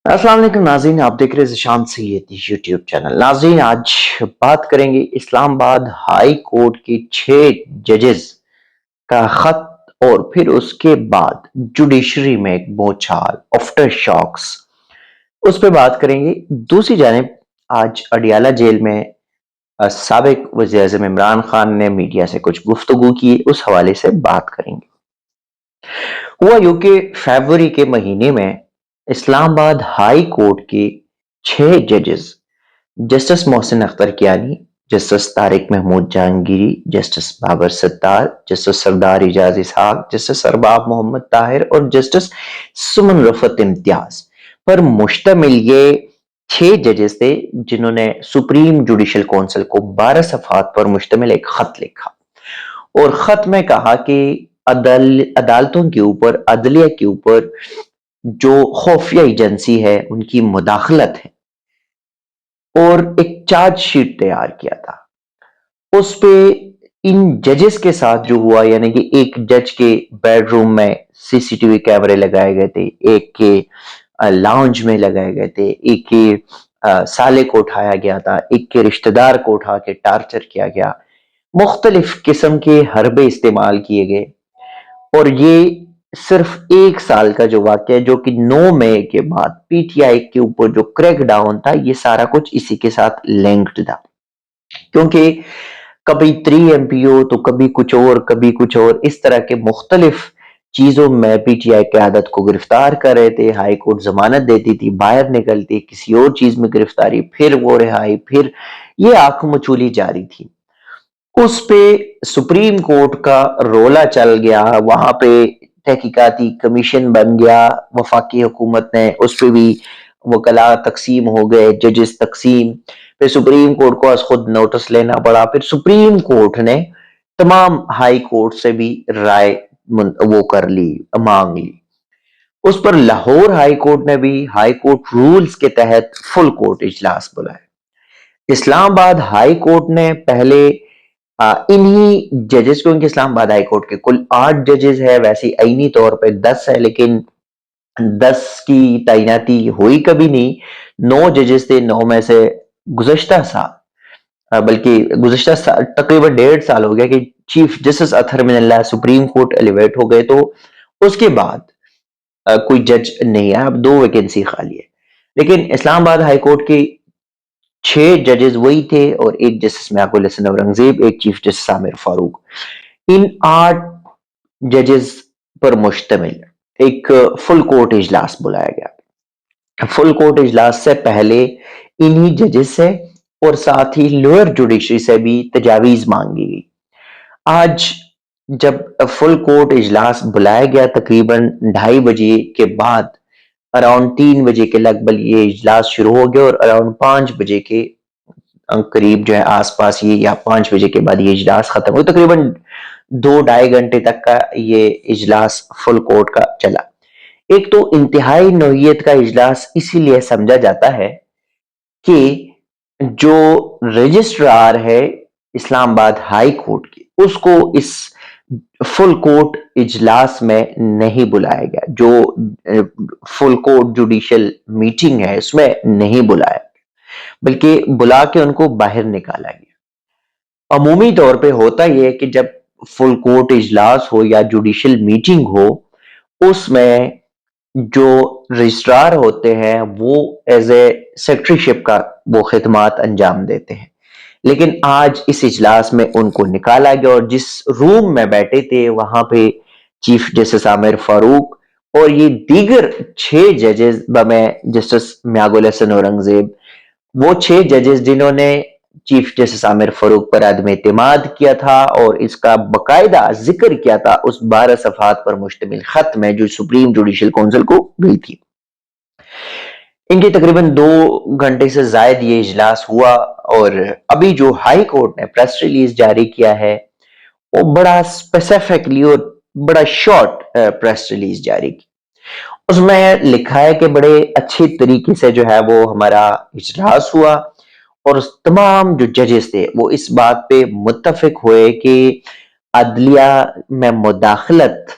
السلام علیکم ناظرین، آپ دیکھ رہے ہیں ذیشان سید یوٹیوب چینل۔ ناظرین، آج بات کریں گے اسلام آباد ہائی کورٹ کے 6 ججز کا خط اور پھر اس کے بعد جوڈیشری میں ایک بوچھال آفٹر شاکس، اس پہ بات کریں گے۔ دوسری جانب آج اڈیالہ جیل میں سابق وزیر اعظم عمران خان نے میڈیا سے کچھ گفتگو کی، اس حوالے سے بات کریں گے۔ ہوا یوں کہ فیبروری کے مہینے میں اسلام آباد ہائی کورٹ کے 6 ججز justice Mohsin Akhtar Kayani, justice Tariq Mahmood Jahangiri, justice Babar ستار، جسٹس سردار اعجاز اسحاق، جسٹس ارباب محمد طاہر اور جسٹس سمن رفعت امتیاز پر مشتمل یہ 6 ججز تھے، جنہوں نے سپریم جوڈیشل کونسل کو 12 صفحات پر مشتمل ایک خط لکھا اور خط میں کہا کہ عدالتوں کے اوپر، عدلیہ کے اوپر جو خفیہ ایجنسی ہے ان کی مداخلت ہے، اور ایک چارج شیٹ تیار کیا تھا۔ اس پہ ان ججز کے ساتھ جو ہوا، یعنی کہ ایک جج کے بیڈ روم میں سی سی ٹی وی کیمرے لگائے گئے تھے، ایک کے لاؤنج میں لگائے گئے تھے، ایک کے سالے کو اٹھایا گیا تھا، ایک کے رشتہ دار کو اٹھا کے ٹارچر کیا گیا، مختلف قسم کے حربے استعمال کیے گئے۔ اور یہ صرف 1 سال کا جو واقعہ ہے، جو کہ 9 مئی کے بعد پی ٹی آئی کے اوپر جو کریک ڈاؤن تھا، یہ سارا کچھ اسی کے ساتھ لنکڈ تھا، کیونکہ کبھی 3 ایم پی او تو کبھی کچھ اور، کبھی کچھ اور، اس طرح کے مختلف چیزوں میں پی ٹی آئی قیادت کو گرفتار کر رہے تھے۔ ہائی کورٹ ضمانت دیتی تھی، باہر نکلتی، کسی اور چیز میں گرفتاری، پھر وہ رہائی، پھر یہ آنکھ مچولی جاری تھی۔ اس پہ سپریم کورٹ کا رولا چل گیا، وہاں پہ تحقیقاتی کمیشن بن گیا، وفاقی حکومت نے اس پہ بھی وکلاء تقسیم ہو گئے، ججز تقسیم، پھر سپریم کورٹ کو از خود نوٹس لینا پڑا، پھر سپریم کورٹ نے تمام ہائی کورٹ سے بھی رائے وہ کر لی، مانگ لی۔ اس پر لاہور ہائی کورٹ نے بھی ہائی کورٹ رولز کے تحت فل کورٹ اجلاس بلائے۔ اسلام آباد ہائی کورٹ نے پہلے انہی ججز، کیونکہ اسلام آباد ہائی کورٹ کے کل 8 ججز ہے، ویسے آئینی طور پہ 10 ہے، لیکن 10 کی تعیناتی ہوئی کبھی نہیں۔ 9 ججز تھے، 9 میں سے گزشتہ سال، بلکہ گزشتہ سال تقریباً 1.5 سال ہو گیا کہ چیف جسٹس اطہر من اللہ سپریم کورٹ ایلیویٹ ہو گئے، تو اس کے بعد کوئی جج نہیں ہے، اب 2 ویکینسی خالی ہے۔ لیکن اسلام آباد ہائی کورٹ کی 6 ججز وہی تھے، اور ایک جسٹس میاق الحسن اورنگزیب، ایک چیف جسٹس عامر فاروق۔ ان 8 ججز پر مشتمل ایک فل کورٹ اجلاس بلایا گیا۔ فل کورٹ اجلاس سے پہلے انہی ججز سے اور ساتھ ہی لوئر جوڈیشری سے بھی تجاویز مانگی گئی۔ آج جب فل کورٹ اجلاس بلایا گیا، تقریباً 2:30 بجے کے بعد، اراؤنڈ 3 بجے کے لگ بھگ یہ اجلاس شروع ہو گیا، اور اراؤنڈ 5 بجے کے قریب جو ہے آس پاس یہ، یا 5 بجے کے بعد یہ اجلاس ختم ہو، تقریباً 2-2.5 گھنٹے تک کا یہ اجلاس فل کورٹ کا چلا۔ ایک تو انتہائی نوعیت کا اجلاس اسی لیے سمجھا جاتا ہے کہ جو رجسٹرار ہے اسلام آباد ہائی کورٹ کی، اس کو اس فل کورٹ اجلاس میں نہیں بلایا گیا، جو فل کورٹ جوڈیشل میٹنگ ہے اس میں نہیں بلایا، بلکہ بلا کے ان کو باہر نکالا گیا۔ عمومی طور پہ ہوتا یہ ہے کہ جب فل کورٹ اجلاس ہو یا جوڈیشل میٹنگ ہو، اس میں جو رجسٹرار ہوتے ہیں وہ ایز اے سیکریٹریشپ کا وہ خدمات انجام دیتے ہیں، لیکن آج اس اجلاس میں ان کو نکالا گیا، اور جس روم میں بیٹھے تھے وہاں پہ چیف جسٹس عامر فاروق اور یہ دیگر 6 ججز بمیں جسٹس میاق الحسن اورنگزیب، وہ 6 ججز جنہوں نے چیف جسٹس عامر فاروق پر عدم اعتماد کیا تھا، اور اس کا باقاعدہ ذکر کیا تھا اس 12 صفحات پر مشتمل خط میں جو سپریم جوڈیشل کونسل کو گئی تھی۔ ان کے تقریباً 2 گھنٹے سے زائد یہ اجلاس ہوا، اور ابھی جو ہائی کورٹ نے پریس ریلیز جاری کیا ہے وہ بڑا اسپیسیفکلی اور بڑا شارٹ پریس ریلیز جاری کی۔ اس میں لکھا ہے کہ بڑے اچھے طریقے سے جو ہے وہ ہمارا اجلاس ہوا، اور تمام جو ججز تھے وہ اس بات پہ متفق ہوئے کہ عدلیہ میں مداخلت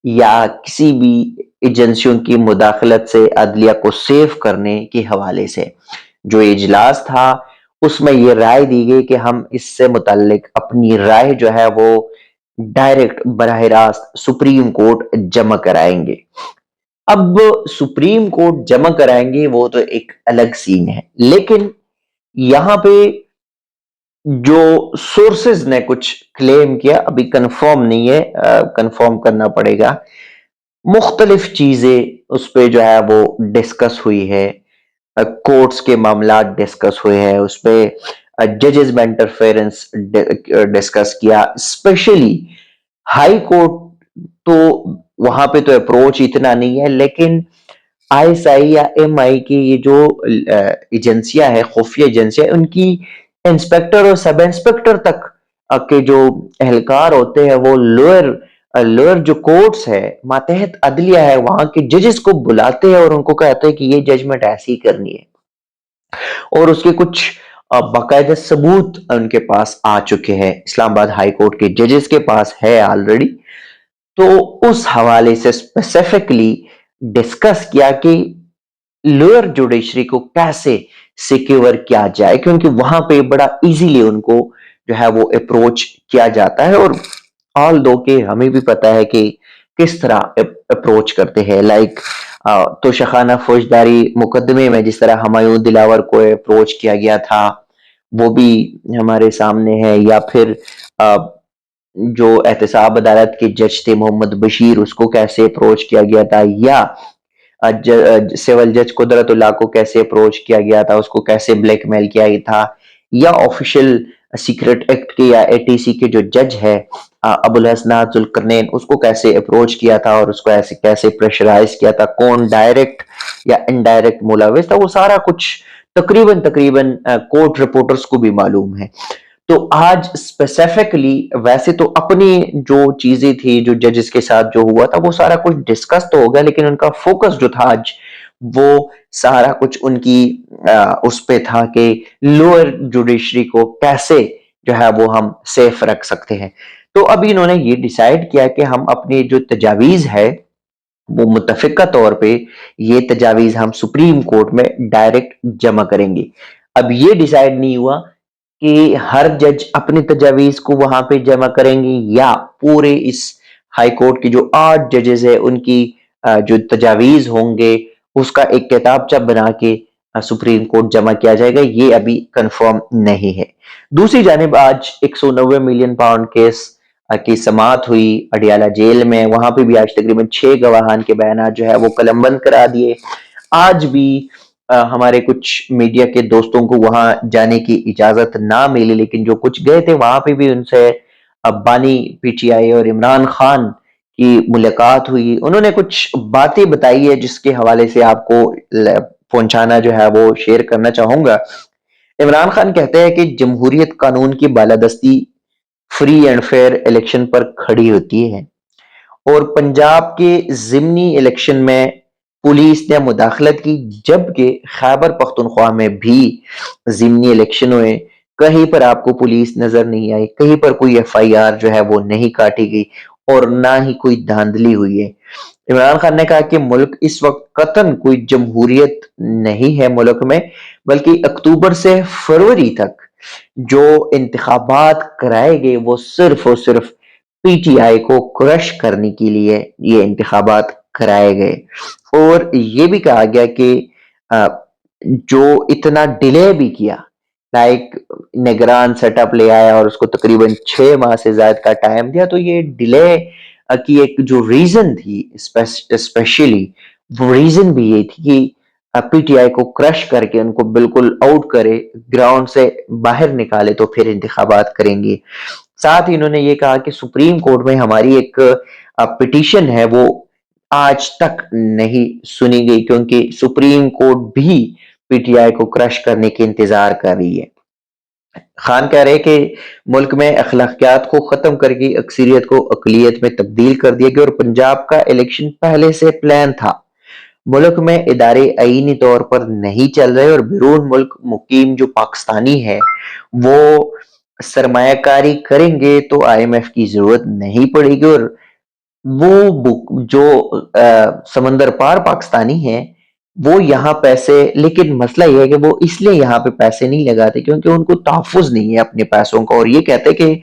یا کسی بھی ایجنسیوں کی مداخلت سے عدلیہ کو سیف کرنے کے حوالے سے جو اجلاس تھا اس میں یہ رائے دی گئی کہ ہم اس سے متعلق اپنی رائے جو ہے وہ ڈائریکٹ براہ راست سپریم کورٹ جمع کرائیں گے۔ اب سپریم کورٹ جمع کرائیں گے وہ تو ایک الگ سین ہے، لیکن یہاں پہ جو سورسز نے کچھ کلیم کیا، ابھی کنفرم نہیں ہے، کنفرم کرنا پڑے گا، مختلف چیزیں اس پہ جو ہے وہ ڈسکس ہوئی ہے، کورٹس کے معاملات ڈسکس ہوئے ہیں، اس پہ ججز میں انٹرفیرنس ڈسکس کیا، اسپیشلی ہائی کورٹ تو وہاں پہ تو اپروچ اتنا نہیں ہے، لیکن آئی ایس آئی یا ایم آئی کی یہ جو ایجنسیاں ہیں، خفیہ ایجنسیاں، ان کی انسپیکٹر اور سب انسپیکٹر تک کے جو اہلکار ہوتے ہیں وہ لوئر جو کورٹس ہے، ماتحت عدلیہ ہے، وہاں کے ججز کو بلاتے ہیں اور ان کو کہتے ہیں کہ یہ ججمنٹ ایسی کرنی ہے، اور اس کے کچھ باقاعدہ ثبوت ان کے پاس آ چکے ہیں، اسلام آباد ہائی کورٹ کے ججز کے پاس ہے آلریڈی۔ تو اس حوالے سے اسپیسیفکلی ڈسکس کیا کہ لوئر جوڈیشری کو کیسے سیکیور کیا جائے، کیونکہ وہاں پہ بڑا ایزیلی ان کو جو ہے وہ اپروچ کیا جاتا ہے، اور آل دو کہ ہمیں بھی پتا ہے کہ کس طرح اپروچ کرتے ہیں، لائک توشخانہ فوجداری مقدمے میں جس طرح ہمایوں دلاور کو اپروچ کیا گیا تھا وہ بھی ہمارے سامنے ہے، یا پھر جو احتساب عدالت کے جج تھے محمد بشیر، اس کو کیسے اپروچ کیا گیا تھا، یا سیول جج قدرت اللہ کو کیسے اپروچ کیا گیا تھا، اس کو کیسے بلیک میل کیا گیا تھا، یا آفیشل سیکرٹ ایکٹ کے یا اے ٹی سی کے جو جج ہے ابو الحسنات ذوالقرنین، اس کو کیسے اپروچ کیا تھا اور اس کو ایسے کیسے پریشرائز کیا تھا، کون ڈائریکٹ یا انڈائریکٹ ملوث تھا، وہ سارا کچھ تقریباً کورٹ رپورٹرز کو بھی معلوم ہے۔ تو آج اسپیسیفکلی ویسے تو اپنی جو چیزیں تھی جو ججز کے ساتھ جو ہوا تھا وہ سارا کچھ ڈسکس تو ہو گیا، لیکن ان کا فوکس جو تھا آج وہ سارا کچھ ان کی اس پہ تھا کہ لوئر جوڈیشری کو کیسے جو ہے وہ ہم سیف رکھ سکتے ہیں۔ تو ابھی انہوں نے یہ ڈیسائیڈ کیا کہ ہم اپنی جو تجاویز ہے وہ متفقہ طور پہ یہ تجاویز ہم سپریم کورٹ میں ڈائریکٹ جمع کریں گے۔ اب یہ ڈیسائیڈ نہیں ہوا کہ ہر جج اپنی تجاویز کو وہاں پہ جمع کریں گے یا پورے اس ہائی کورٹ کی جو 8 ججز ہے ان کی جو تجاویز ہوں گے اس کا ایک کتابچہ بنا کے سپریم کورٹ جمع کیا جائے گا، یہ ابھی کنفرم نہیں ہے۔ دوسری جانب آج 190 ملین پاؤنڈ کیس کی سماعت ہوئی اڈیالہ جیل میں، وہاں پہ بھی آج تقریباً 6 گواہان کے بیانات جو ہے وہ قلم بند کرا دیے۔ آج بھی ہمارے کچھ میڈیا کے دوستوں کو وہاں جانے کی اجازت نہ ملی، لیکن جو کچھ گئے تھے وہاں پہ بھی ان سے بانی پی ٹی آئی اور عمران خان کی ملاقات ہوئی، انہوں نے کچھ باتیں بتائی ہے جس کے حوالے سے آپ کو پہنچانا جو ہے وہ شیئر کرنا چاہوں گا۔ عمران خان کہتے ہیں کہ جمہوریت قانون کی بالادستی فری اینڈ فیئر الیکشن پر کھڑی ہوتی ہے، اور پنجاب کے ضمنی الیکشن میں پولیس نے مداخلت کی، جبکہ خیبر پختونخوا میں بھی ضمنی الیکشن ہوئے، کہیں پر آپ کو پولیس نظر نہیں آئی، کہیں پر کوئی ایف آئی آر جو ہے وہ نہیں کاٹی گئی اور نہ ہی کوئی دھاندلی ہوئی ہے۔ عمران خان نے کہا کہ ملک اس وقت قطعاً کوئی جمہوریت نہیں ہے ملک میں، بلکہ اکتوبر سے فروری تک جو انتخابات کرائے گئے وہ صرف اور صرف پی ٹی آئی کو کرش کرنے کے لیے یہ انتخابات کرائے گئے، اور یہ بھی کہا گیا کہ جو اتنا ڈیلے بھی کیا، لائک نگران سیٹ اپ لے آیا اور اس کو تقریباً 6 ماہ سے زائد کا ٹائم دیا، تو یہ ڈیلے کی ایک جو ریزن تھی اسپیشلی، وہ ریزن بھی یہ تھی کہ پی ٹی آئی کو کرش کر کے ان کو بالکل آؤٹ کرے، گراؤنڈ سے باہر نکالے تو پھر انتخابات کریں گے۔ ساتھ ہی انہوں نے یہ کہا کہ سپریم کورٹ میں ہماری ایک پٹیشن ہے وہ آج تک نہیں سنی گئی، کیونکہ سپریم کورٹ بھی پی ٹی آئی کو کرش کرنے کے انتظار کر رہی ہے۔ خان کہہ رہے کہ ملک میں اخلاقیات کو ختم کر کے اکثریت کو اقلیت میں تبدیل کر دیا گیا، اور پنجاب کا الیکشن پہلے سے پلان تھا، ملک میں ادارے آئینی طور پر نہیں چل رہے، اور بیرون ملک مقیم جو پاکستانی ہے وہ سرمایہ کاری کریں گے تو آئی ایم ایف کی ضرورت نہیں پڑے گی، اور وہ جو سمندر پار پاکستانی ہیں وہ یہاں پیسے، لیکن مسئلہ یہ ہے کہ وہ اس لیے یہاں پہ پیسے نہیں لگاتے کیونکہ ان کو تحفظ نہیں ہے اپنے پیسوں کا، اور یہ کہتے کہ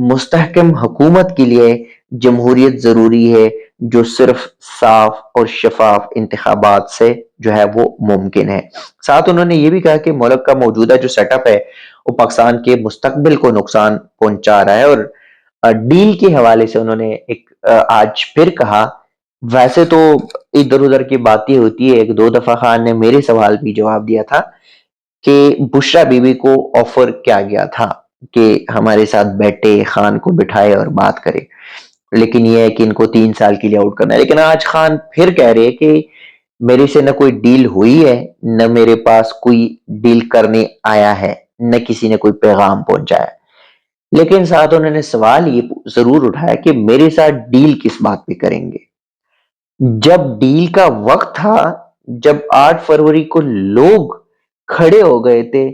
مستحکم حکومت کے لیے جمہوریت ضروری ہے جو صرف صاف اور شفاف انتخابات سے جو ہے وہ ممکن ہے۔ ساتھ انہوں نے یہ بھی کہا کہ ملک کا موجودہ جو سیٹ اپ ہے وہ پاکستان کے مستقبل کو نقصان پہنچا رہا ہے، اور ڈیل کے حوالے سے انہوں نے ایک آج پھر کہا، ویسے تو ادھر ادھر کی باتیں ہوتی ہے، ایک دو دفعہ خان نے میرے سوال بھی جواب دیا تھا کہ بشرا بی بی کو آفر کیا گیا تھا کہ ہمارے ساتھ بیٹھے، خان کو بٹھائے اور بات کرے، لیکن یہ ہے کہ ان کو 3 سال کے لیے آؤٹ کرنا ہے۔ لیکن آج خان پھر کہہ رہے کہ میرے سے نہ کوئی ڈیل ہوئی ہے، نہ میرے پاس کوئی ڈیل کرنے آیا ہے، نہ کسی نے کوئی پیغام پہنچایا۔ لیکن ساتھ انہوں نے سوال یہ ضرور اٹھایا کہ میرے ساتھ ڈیل کس بات پہ کریں گے؟ جب ڈیل کا وقت تھا، جب 8 فروری کو لوگ کھڑے ہو گئے تھے،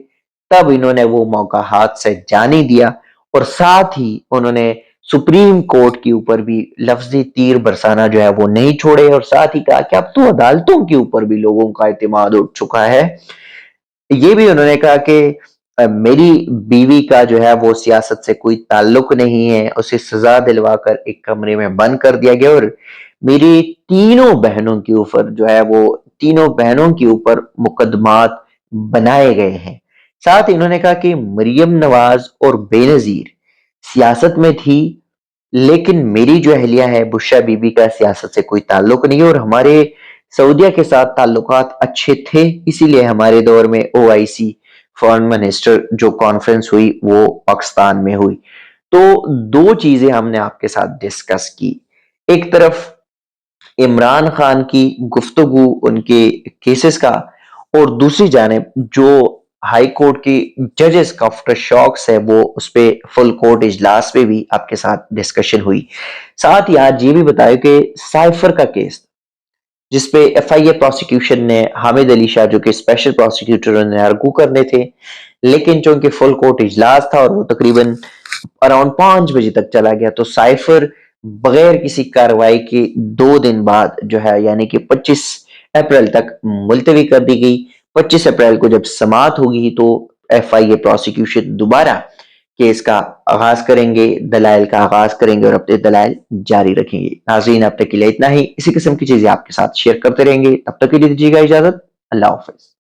تب انہوں نے وہ موقع ہاتھ سے جانے دیا، اور ساتھ ہی انہوں نے سپریم کورٹ کے اوپر بھی لفظی تیر برسانا جو ہے وہ نہیں چھوڑے، اور ساتھ ہی کہا کہ اب تو عدالتوں کے اوپر بھی لوگوں کا اعتماد اٹھ چکا ہے۔ یہ بھی انہوں نے کہا کہ میری بیوی کا جو ہے وہ سیاست سے کوئی تعلق نہیں ہے، اسے سزا دلوا کر ایک کمرے میں بند کر دیا گیا، اور میری تینوں بہنوں کے اوپر جو ہے وہ تینوں بہنوں کے اوپر مقدمات بنائے گئے ہیں۔ ساتھ انہوں نے کہا کہ مریم نواز اور بے نظیر سیاست میں تھی، لیکن میری جو اہلیہ ہے بشرا بی بی کا سیاست سے کوئی تعلق نہیں ہے، اور ہمارے سعودیہ کے ساتھ تعلقات اچھے تھے، اسی لیے ہمارے دور میں او آئی سی فارن منسٹر جو کانفرنس ہوئی وہ پاکستان میں ہوئی۔ تو دو چیزیں ہم نے آپ کے ساتھ ڈسکس کی، ایک طرف عمران خان کی گفتگو ان کے کیسز کا، اور دوسری جانب جو ہائی کورٹ کی ججز کا آفٹر شاکس ہے وہ اس پہ فل کورٹ اجلاس پہ بھی آپ کے ساتھ ڈسکشن ہوئی۔ ساتھ ہی آج یہ بھی بتایا کہ سائفر کا کیس جس پہ ایف آئی اے پروسیکیوشن نے حامد علی شاہ جو کہ اسپیشل پروسیکیوٹر نے ارگو کرنے تھے، لیکن چونکہ فل کورٹ اجلاس تھا اور وہ تقریباً اراؤنڈ 5 بجے تک چلا گیا، تو سائفر بغیر کسی کارروائی کے 2 دن بعد جو ہے یعنی کہ 25 اپریل تک ملتوی کر دی گئی۔ 25 اپریل کو جب سماعت ہوگی تو ایف آئی اے پروسیکیوشن دوبارہ کیس کا آغاز کریں گے، دلائل کا آغاز کریں گے اور اپنے دلائل جاری رکھیں گے۔ ناظرین اب تک کے لیے اتنا ہی، اسی قسم کی چیزیں آپ کے ساتھ شیئر کرتے رہیں گے، تب تک کے لیے دیجیے گا اجازت، اللہ حافظ۔